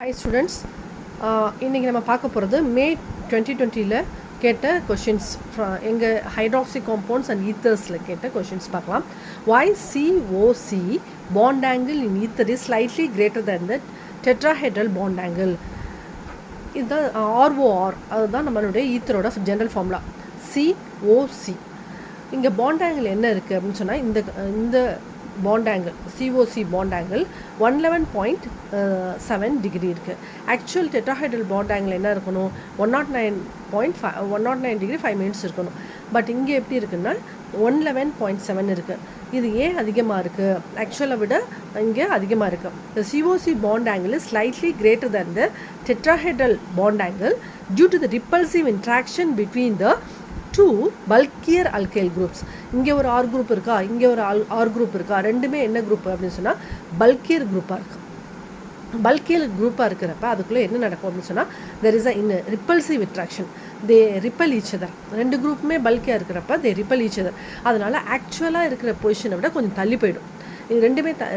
Hi students, இன்றைக்கி நம்ம பார்க்க போகிறது மே 2020 கேட்ட கொஷின்ஸ் எங்கள் ஹைட்ராக்சி காம்பவுண்ட்ஸ் அண்ட் ஈத்தர்ஸில் கேட்ட கொஷின்ஸ் பார்க்கலாம். Why COC bond angle in ether is slightly greater than the tetrahedral bond angle? இதுதான் ROR, அதுதான் நம்மளுடைய ஈத்தரோட ஜென்ரல் ஃபார்முலா. COC இங்கே பாண்ட் ஆங்கிள் என்ன இருக்குது அப்படின்னு சொன்னால் இந்த bond angle COC bond angle 111.7 degree இருக்குது. ஆக்சுவல் டெட்ராஹைட்ரல் பாண்ட் ஆங்கிள் என்ன இருக்கணும்? 109 டிகிரி 5 மினிட்ஸ் இருக்கணும். பட் இங்கே எப்படி இருக்குன்னா 111.7 இருக்குது. இது ஏன் அதிகமாக இருக்குது? ஆக்சுவலை விட இங்கே அதிகமாக இருக்குது. The COC bond angle is slightly greater than the tetrahedral bond angle due to the repulsive interaction between the two bulkier alkyl groups. இங்கே ஒரு R குரூப் இருக்கா, இங்கே ஒரு R குரூப் இருக்கா, ரெண்டுமே என்ன குரூப் அப்படின்னு சொன்னால் பல்கியர் குரூப்பாக இருக்குது. பல்கியர் குரூப்பாக இருக்கிறப்ப அதுக்குள்ளே என்ன நடக்கும் அப்படின்னு சொன்னால் there is a repulsive interaction. They ripple each other. ரெண்டு குரூப்புமே பல்கியாக இருக்கிறப்ப தே ரிப்பல் ஈச் அதர். அதனால் ஆக்சுவலாக இருக்கிற பொசிஷனை விட கொஞ்சம் தள்ளி போயிடும். இது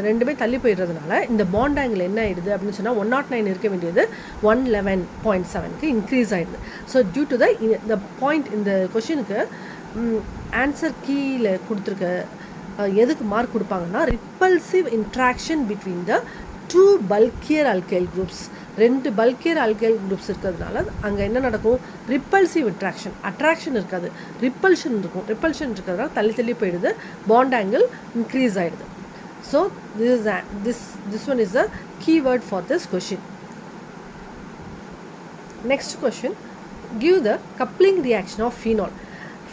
ரெண்டுமே தள்ளி போயிடுறதுனால இந்த பாண்ட் ஆங்கிள் என்ன ஆகிடுது அப்படின்னு சொன்னால் 109 இருக்க வேண்டியது 111.7க்கு இன்க்ரீஸ் ஆகிடுது. So due to the point இந்த கொஷினுக்கு ஆன்சர் கீழே கொடுத்துருக்க எதுக்கு மார்க் கொடுப்பாங்கன்னா repulsive interaction between the two bulkier alkyl groups. ரெண்டு பல்கியர் அல்கைல் குரூப்ஸ் இருக்கிறதுனால அங்கே என்ன நடக்கும்? Repulsive interaction. அட்ராக்ஷன் இருக்காது, ரிப்பல்ஷன் இருக்கும். ரிப்பல்ஷன் இருக்கிறதுனால தள்ளி போயிடுது, பாண்ட் ஆங்கிள் இன்க்ரீஸ் ஆகிடுது. So this one is the keyword for this question. Next question, give the coupling reaction of phenol.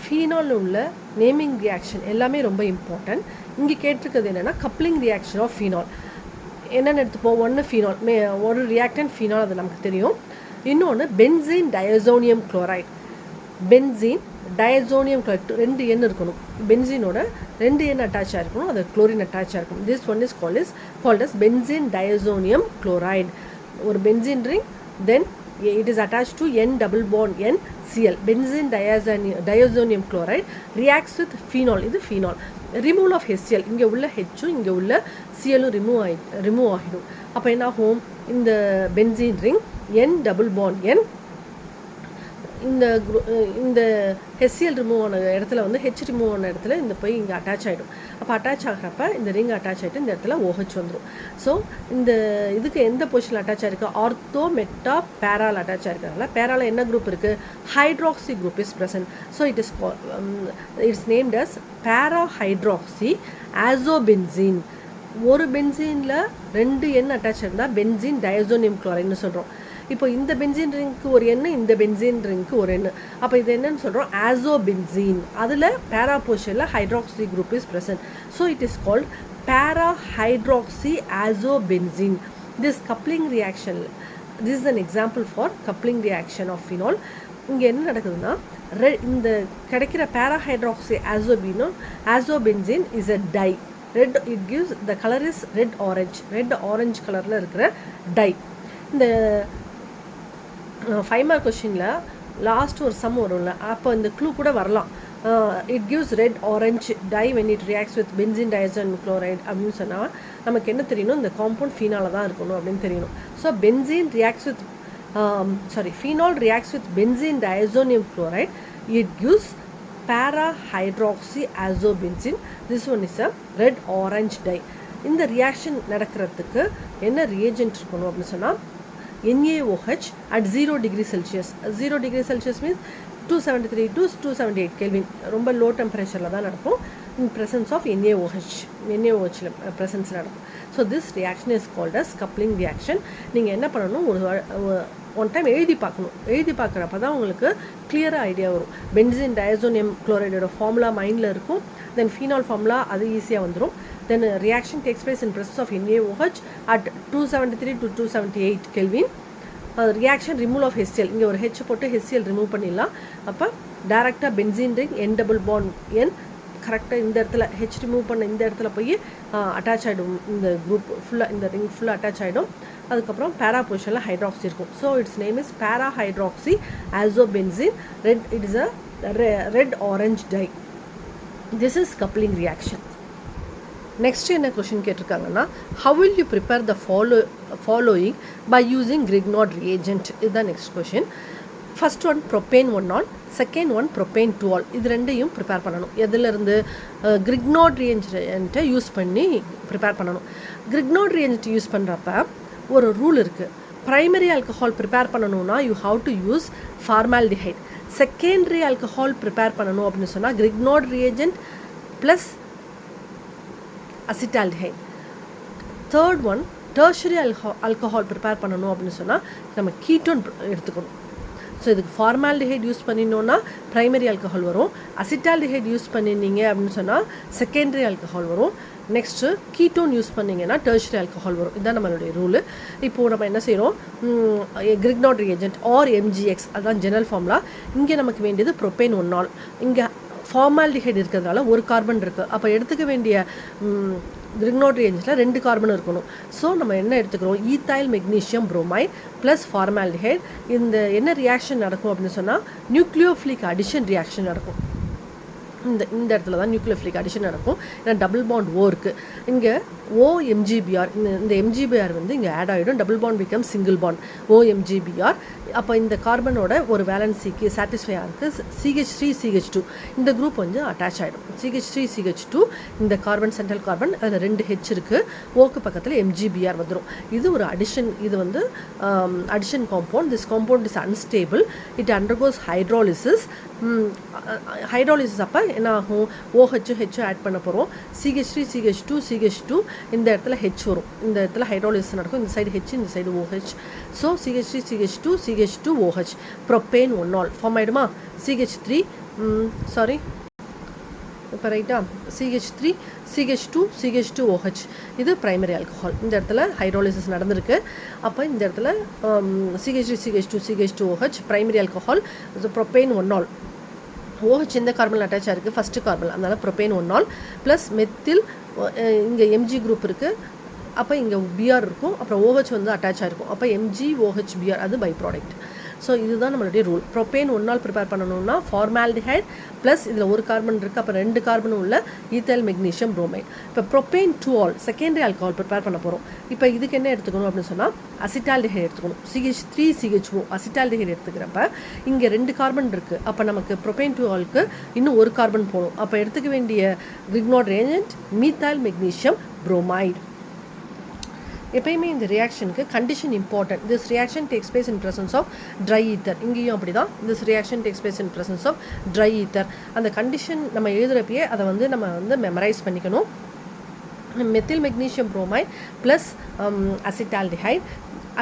Phenol உள்ள நேமிங் ரியாக்ஷன் எல்லாமே ரொம்ப இம்பார்ட்டன்ட். இங்கே கேட்டிருக்கிறது என்னென்னா கப்ளிங் ரியாக்ஷன் ஆஃப் ஃபினால். என்னென்னு எடுத்துப்போம்? ஒன்று ஃபினால், ஒரு ரியாக்டன் ஃபினால், அது நமக்கு தெரியும். இன்னொன்று benzene diazonium chloride. Benzene diazonium chloride 2 எண் இருக்கணும். பென்சீனோட 2 எண் அட்டாச் ஆகிருக்கணும், அது குளோரின் அட்டாச் ஆகிருக்கும். This one is called as benzene diazonium chloride. ஒரு benzene ring, then it is attached to N double bond NCl. Benzene diazonium chloride reacts with phenol. இது phenol. Removal of HCl. இங்கே உள்ள H இங்கே உள்ள Cl remove ஆகிடும். அப்போ என்ன ஆகும்? இந்த benzene ring N double bond N இந்த ஹெச்சிஎல் ரிமூவ் ஆன இடத்துல வந்து ஹெச் ரிமூவ் ஆன இடத்துல இந்த போய் இங்கே அட்டாச் ஆகிடும். அப்போ அட்டாச் ஆகிறப்ப இந்த ரிங் அட்டாச் ஆகிட்டு இந்த இடத்துல OH வந்துடும். ஸோ இந்த இதுக்கு எந்த பொசிஷனில் அட்டாச் ஆகிருக்கு? ஆர்த்தோ மெட்டா பேரால் அட்டாச் ஆகிருக்கிறதுனால பேரால் என்ன குரூப் இருக்குது? Hydroxy group is present. So it's named as para hydroxy azobenzene. ஒரு பென்சீனில் 2 எண் அட்டாச் இருந்தால் பென்சீன் டயசோனியம் குளோரைட்னு சொல்கிறோம். இப்போ இந்த பென்சீன் ரிங்க்கு ஒரு எண்ணு, இந்த பென்சீன் ரிங்க்கு ஒரு எண்ணு. அப்போ இது என்னன்னு சொல்கிறோம்? ஆசோபென்சீன். அதில் பேரா பொசிஷனில் hydroxy group is present. So it is called para hydroxy azobenzene. This coupling reaction, this is an example for coupling reaction of phenol. இங்கே என்ன நடக்குதுன்னா இந்த கிடைக்கிற para hydroxy azobenzene is a dye. Red, it gives the colour is red orange கலரில் இருக்கிற tie. இந்த 5 mark கொஷினில் last ஒரு சம் வரும்ல, அப்போ இந்த க்ளூ கூட வரலாம். It gives red orange dye when it reacts with benzene diazonium chloride அப்படின்னு சொன்னால் நமக்கு என்ன தெரியணும்? இந்த காம்பவுண்ட் ஃபீனால தான் இருக்கணும் அப்படின்னு தெரியணும். So phenol reacts with benzene diazonium chloride, it gives para hydroxy azobenzene. This one is a red orange dye. இந்த ரியாக்ஷன் நடக்கிறதுக்கு என்ன ரியேஜென்ட் இருக்கணும் அப்படின்னு சொன்னால் NaOH at 0 degree Celsius. 0 degree Celsius means 273 to 278 Kelvin. ரொம்ப லோ டெம்பரேச்சரில் தான் நடக்கும். In presence of NaOH presence நடக்கும். So this reaction is called as coupling reaction. நீங்கள் என்ன பண்ணணும்? ஒன் டைம் எழுதி பார்க்கணும். எழுதி பார்க்குறப்ப தான் உங்களுக்கு கிளியராக ஐடியா வரும். பென்சீன் டயசோனியம் குளோரைடோட ஃபார்முலா மைண்டில் இருக்கும். தென் ஃபீனால் ஃபார்முலா அது ஈஸியாக வந்துடும். Then reaction takes place in presence of NaOH at 273 to 278 Kelvin. Reaction removal of HCl. இங்கே ஒரு H போட்டு HCl ரிமூவ் பண்ணிடலாம். அப்போ டேரெக்டாக benzene ring N double bond N கரெக்டாக இந்த இடத்துல H ரிமூவ் பண்ண இந்த இடத்துல போய் அட்டாச் ஆகிடும். இந்த குரூப் ஃபுல்லாக, இந்த ரிங் ஃபுல்லாக அட்டாச் ஆகிடும். அதுக்கப்புறம் பேரா பொசிஷனில் ஹைட்ராக்சி இருக்கும். So its name is para hydroxy azobenzene. It is a red orange dye. This is coupling reaction. Next என்ன கொஷின் கேட்டிருக்காங்கன்னா, how will you prepare the following by using Grignard reagent? இதுதான் next question. First one propane 1-ol, second one propane 2-ol. இது ரெண்டையும் prepare பண்ணணும். எதுலேருந்து? Grignard ரியேஜென்ட்டை use பண்ணி prepare பண்ணணும். கிரிக்னாட் ரியேஜென்ட் யூஸ் பண்ணுறப்ப ஒரு ரூல் இருக்குது. ப்ரைமரி ஆல்கஹால் ப்ரிப்பேர் பண்ணணும்னா you have to use formaldehyde. Secondary alcohol prepare பண்ணணும் அப்படின்னு சொன்னால் Grignard reagent plus acetaldehyde. Third one tertiary alcohol prepare பண்ணணும் அப்படின்னு சொன்னால் நம்ம கீட்டோன் எடுத்துக்கணும். ஸோ இதுக்கு ஃபார்மால்டிஹைட் யூஸ் பண்ணினோன்னா ப்ரைமரி ஆல்கஹால் வரும். அசிட்டால்டிஹைட் யூஸ் பண்ணினீங்க அப்படின்னு சொன்னால் செகண்டரி ஆல்கஹால் வரும். நெக்ஸ்ட்டு கீட்டோன் யூஸ் பண்ணிங்கன்னா டெர்ஷரி ஆல்கஹால் வரும். இதுதான் நம்மளுடைய ரூலு. இப்போது நம்ம என்ன செய்கிறோம்? கிரிக்னாட் ரியேஜென்ட் ஆர் எம்ஜிஎக்ஸ், அதுதான் ஜெனரல் ஃபார்முலா. இங்கே நமக்கு வேண்டியது ப்ரொப்பேன் 1-ol. இங்கே ஃபார்மால்டிஹைட் இருக்கிறதுனால ஒரு கார்பன் இருக்குது. அப்போ எடுத்துக்க வேண்டிய கிரிக்னாட் ரியேஜென்ட்டில் 2 கார்பன் இருக்கணும். ஸோ நம்ம என்ன எடுத்துக்கிறோம்? Ethyl magnesium bromide plus formaldehyde. இந்த என்ன ரியாக்ஷன் நடக்கும் அப்படின்னு சொன்னால் நியூக்ளியோஃபிலிக் அடிஷன் ரியாக்ஷன் நடக்கும். இந்த இடத்துல தான் நியூக்ளியோஃபிலிக் அடிஷன் நடக்கும். ஏன்னா டபுள் பாண்ட் ஓ இருக்குது. இங்கே OMGBr, இந்த MGBr வந்து இங்கே ஆட் ஆகிடும். Double bond become single bond OMGBr. அப்போ இந்த கார்பனோட ஒரு வேலன்சிக்கு சாட்டிஸ்ஃபை ஆகுது CH3CH2. இந்த குரூப் வந்து அட்டாச் ஆகிடும். CH3CH2 இந்த கார்பன் சென்ட்ரல் கார்பன், அதில் 2 H இருக்குது. ஓக்கு பக்கத்தில் MGBr வந்துடும். இது ஒரு அடிஷன். இது வந்து addition compound. This compound is unstable. It undergoes hydrolysis. Hydrolysis அப்போ என்ன ஆகும்? OH ஆட் பண்ண போகிறோம். CH3CH2 இந்த இடத்துல H வரும். இந்த இடத்துல ஹைட்ராலிசிஸ் நடக்கும். இந்த சைடு H, இந்த side OH. So CH3CH2OH propane 1-ol form ஆகிடுமா? CH3 சாரி இப்போ ரைட்டா? CH3CH2OH இது ப்ரைமரி ஆல்கஹால். இந்த இடத்துல ஹைட்ராலிசிஸ் நடந்திருக்கு. அப்போ இந்த இடத்துல CH3CH2OH primary alcohol, propane 1-ol. OH இந்த கார்பனில் அட்டாச் ஆகிருக்கு, ஃபஸ்ட்டு கார்பன். அதனால் ப்ரொப்பேன் 1-ol ப்ளஸ் மெத்தில். இங்கே MG குரூப் இருக்குது. அப்போ இங்கே BR இருக்கும். அப்புறம் OH வந்து அட்டாச் ஆகிருக்கும். அப்போ MgOHBr அது பை ப்ராடக்ட். ஸோ இதுதான் நம்மளுடைய ரூல். ப்ரொப்பேன் 1-ol ப்ரிப்பேர் பண்ணணும்னா ஃபார்மால்டிஹைட் ப்ளஸ் இதில் ஒரு கார்பன் இருக்குது. அப்போ 2 கார்பனும் உள்ள ஈத்தைல் மெக்னீஷியம் புரோமைட். இப்போ propane 2-ol secondary alcohol prepare பண்ண போகிறோம். இப்போ இதுக்கு என்ன எடுத்துக்கணும் அப்படின்னு சொன்னால் அசிட்டால்டிஹைட் எடுத்துக்கணும். CH3CHO அசிட்டால்டிஹைட் எடுத்துக்கிறப்ப இங்கே 2 கார்பன் இருக்குது. அப்போ நமக்கு ப்ரொப்பேன் 2-olக்கு இன்னும் ஒரு கார்பன் போகணும். அப்போ எடுத்துக்க வேண்டிய Grignard reagent methyl magnesium bromide. எப்பயுமே இந்த ரியாக்ஷனுக்கு condition important. This reaction takes place in presence of dry ether. இங்கேயும் அப்படி தான். This reaction takes place in presence of dry ether. அந்த கண்டிஷன் நம்ம எழுதுகிறப்பயே அதை வந்து நம்ம வந்து மெமரைஸ் பண்ணிக்கணும். Methyl magnesium bromide plus acetaldehyde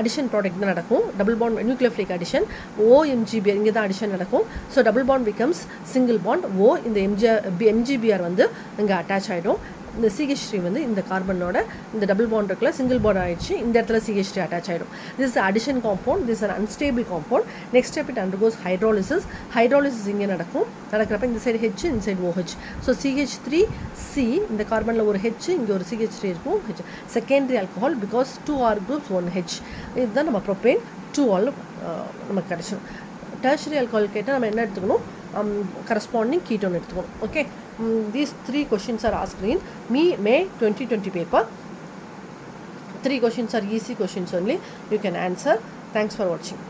addition product தான் நடக்கும். Double bond nucleophilic addition OMGBr இங்கே தான் அடிஷன் நடக்கும். So double bond becomes single bond O. இந்த MGBr வந்து இங்கே அட்டாச் ஆகிடும். இந்த CH3 வந்து இந்த கார்பனோட இந்த டபுள் பாண்ட் இருக்குல்ல, சிங்கிள் பாண்ட் ஆகிடுச்சு. இந்த இடத்துல CH3 அட்டாச் ஆகிடும். This is addition compound. This is unstable compound. Next step it undergoes hydrolysis. Hydrolysis இங்கே நடக்கும். நடக்கிறப்ப இந்த சைடு H, இந்த சைடு OH. ஸோ CH3C இந்த கார்பனில் ஒரு H, இங்கே ஒரு CH3 இருக்கும். Secondary alcohol because 2 R groups 1 H. இதுதான் நம்ம ப்ரொப்பேன் 2-ol நமக்கு கிடச்சிடும். டெர்ஷரி ஆல்கஹால் கேட்டால் நம்ம என்ன எடுத்துக்கணும்? corresponding ketone எடுத்துக்கணும். Okay, these 3 questions are asked in May 2020 paper. 3 questions are easy questions only. You can answer. Thanks for watching.